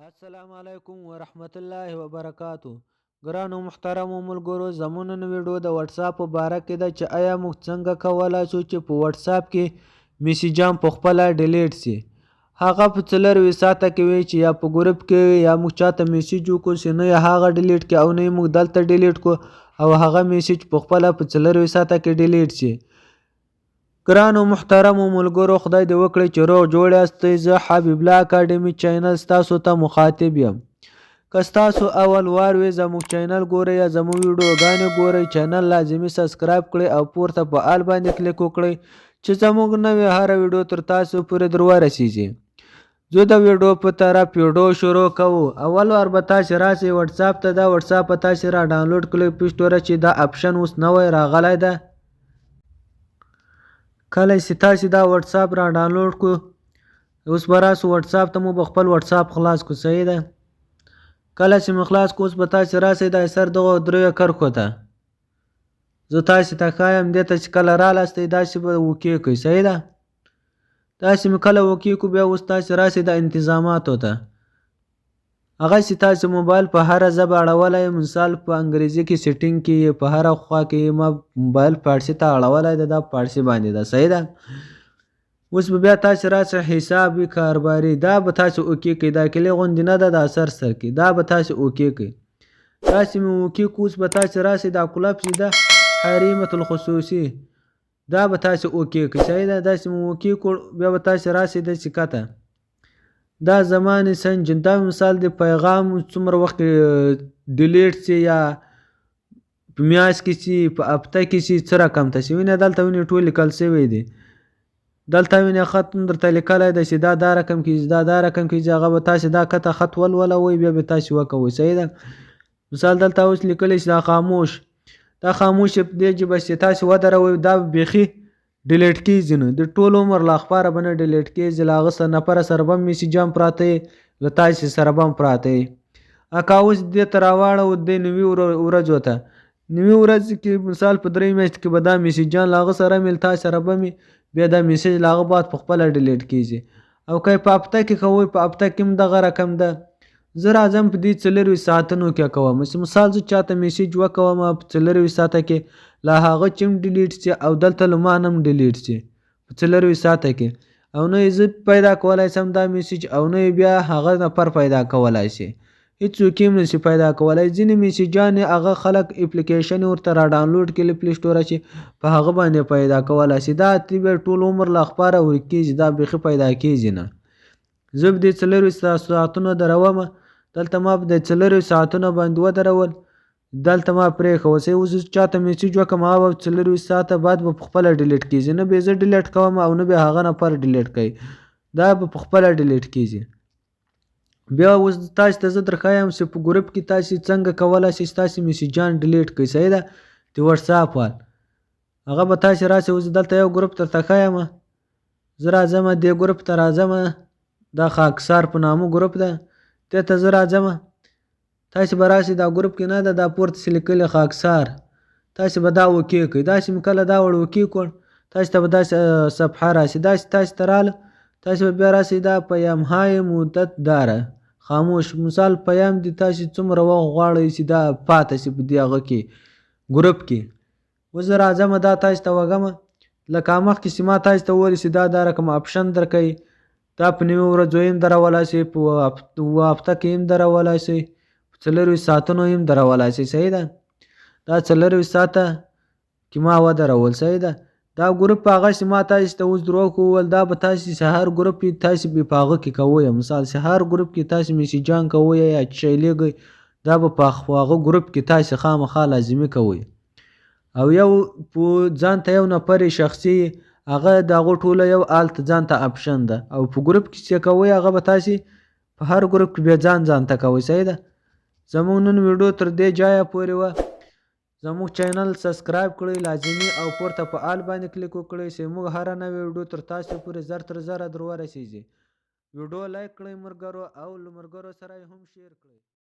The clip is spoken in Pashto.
السلام علیکم ورحمت الله وبرکاتو. ګرانو محترمو ملګرو، زموږ نن ویډیو د واتساپ په باره کې ده چې آیا موږ څنګه کولی شو چې په واتساپ کې میسیجان په خپله ډیلیټ سي. هغه په 24 ساعته کې وي چې یا په ګروپ کې یا موږ چاته میسیج وکړو چې نه یې هغه ډیلیټ کړي او نه یې موږ دلته ډیلیټ کړو او هغه میسیج په خپله په 24 ساعته کې ډیلیټ سي. ګرانو محترمو ملګرو، خدای دې وکړي چې روغ جوړ یاستئ. زه حبیب الله اکاډمي چینل ستاسو ته مخاطب یم. که ستاسو اول وار وي زموږ چینل ګورئ یا زموږ ویډیوګانې ګورئ، چینل لازمي سبسکرایب کړئ او پورته په آل باندې کلیک وکړئ چې زموږ نوې هره ویډیو تر تاسو پورې در ورسیږي. زه د ویډیو په طرف ویډیو شروع کوو. اول وار به تاسې راسئ واتساپ ته. دا واتساپ به تاسې را ډاونلوډ کړئ پلې سټوره چې دا اپشن اوس نوی راغلی ده. کله چې تاسې دا واتساپ را ډاونلوډ کړو، اوس به راسو واتساپ ته، مو به خپل واتساپ خلاص کړو. صحیح ده. کله چې مو خلاص کړو، اوس به تاسې راسئ دا سر دغه دریو کرښو ته. زه تاسې ته ښایم دې ته چې کله رالاستئ داسې به اوکې کړئ. صحیح ده. داسې مې کله اوکې کړو، بیا اوس تاسې راسئ د انتظاماتو ته. هغه چې تاسې موبایل په هره ژبه اړولی، مثال په انګریزي کې سیټینګ کې په هره خوا کې ما موبایل فارسي ته اړولی ده، دا فارسي باندې ده. صحیح ده. اوس به بیا تاسې راسئ حساب کارباري، دا به تاسې اوکې کړئ. دا کلي غوندې نه ده، دا سر کې دا به تاسې اوکې کړئ. داسې مې اوکې کړو. اوس به تاسې راسئ دا کلپس ده حریمة الخصوصي، دا به تاسې اوکې کړئ. صحیح ده. داسې مې اوکې کړو. بیا به تاسې راسئ داسې کته دا زمان سنجن، دا مثال د پیغام څومره وخت ډیلیټ سي یا په میاشت کې سي، په هفته کې سي، څه رقم ته سي. وینې دلته وینې ټول لیکل سوی دی. دلته وینې خط درته لیکلی دی چې دا رقم کېږي، دا رقم کېږي. هغه به تاسې دا کته خط ولولوئ، بیا به تاسې وکوئ. صحیح ده. مثال دلته اوس لیکلی چې دا خاموش، دا خاموش په دې جبه چې تاسې ودروئ، دا بیخي ډیلیټ کېږي نه، د ټول عمر لا خپاره به نه ډیلیټ کېږي. له هغه سره نفره سره به هم میسیجان پراته وي، له تاسې سره به هم پراته وي. اکه اوس دې ته راواړو دې نوي ورځو ته. نوي ورځ کې مثال په 3 میاشتې کې به دا میسیجان له هغه سره مې له تاسې سره به مې بیا دا میسیج له هغه بعد په خپله ډیلیټ کېږي. او که په هفته کې کوئ، په هفته کې هم دغه رقم ده. زه راځم په دې 24 ساعتونو کې کوم. مثال زه چاته میسیج وکوم په 24 ساعته کې، له هغه چې هم ډیلیټ سي او دلته له ما نه هم ډیلیټ سي په 24 ساعته کې. او نه یې زه پیدا کولی سم دا میسیج، او نه یې بیا هغه نفر پیدا کولی شي. هېڅوک یې هم نشي پیدا کولی. ځینې میسیجان هغه خلک اپلیکیشن ورته را ډاونلوډ کړي پلې سټوره چې په هغه باندې پیدا کولی شي. دا بیا ټول عمر له خپاره ورکېږي، دا بیخي پیدا کېږي نه. زه به دې 24 ساعتونه درومه. دلته ما په د 24 ساعتونه باندې ودرول، دلته ما پرېښود. اوس چاته میسیج وکړم هغه به 24 ساعته بعد به په خپله ډیلیټ کېږي. نه به یې زه ډیلیټ کوم او نه به هغه نفر ډیلیټ کوي، دا به په خپله ډیلیټ کېږي. بیا اوس تاسې ته زه درښایم چې په ګروپ کې تاسې څنګه کولی شئ ستاسې میسیجان ډیلیټ کړئ. صحیح ده. د واتساپ وال هغه به تاسې راسئ. اوس دلته یو ګروپ درته ښایم. زه راځم دې ګروپ ته راځم. دا خاکسار په نامه ګروپ ده، دې ته زه راځم. تاسې به راسئ دا ګروپ کې نه ده، دا پورته چې لیکلي خاکسار، تاسې به دا اوکې کړئ. داسې مې کله دا ور اوکې کړ، تاسې ته به داسې صفحه راسي. داسې تاسې ته راله، تاسې به بیا راسئ دا پیام‌های مدت داره خاموش. مثال پیام دې تاسې څومره وخت غواړئ چې دا پاته شي په دې هغه کې ګروپ کې. اوس زه راځم دا تاسې ته وږم. لکه مخکې چې ما تاسې ته وویل چې دا رقم اپشن درکوي، دا په نوي ورځو هم درولی شئ، په هفته کې هم درولی شئ، په 24 ساعتونو هم درولی شئ. صحیح ده. دا 24 ساعته کې ما ودرول. صحیح ده. دا ګروپ هغه چې ما تاسې ته اوس دروغ وویل، دا به تاسې سهار ګروپ کې تاسې به په هغه کې کوئ. مثال سهار ګروپ کې تاسې میسیجان کوئ یا شی لیږئ، دا به په هغه ګروپ کې تاسې خامخا لازمي کوئ. او یو په ځان ته یو نفر شخصي، هغه د هغو ټوله یو هلته ځان ته اپشن ده. او په ګروپ کې چې کوئ هغه به تاسې په هر ګروپ کې بیا ځان ته کوئ. صحیح ده. زموږ نن ویډیو تر دې ځایه پورې وه. زموږ چینل سبسکرایب کړئ لازمي او پورته په آل باندې کلیک وکړئ چې موږ هره نوې ویډیو تر تاسو پورې زر تر زره در ورسیږي. ویډیو لایک کړئ ملګرو او له ملګرو سره یې هم شیر کړئ.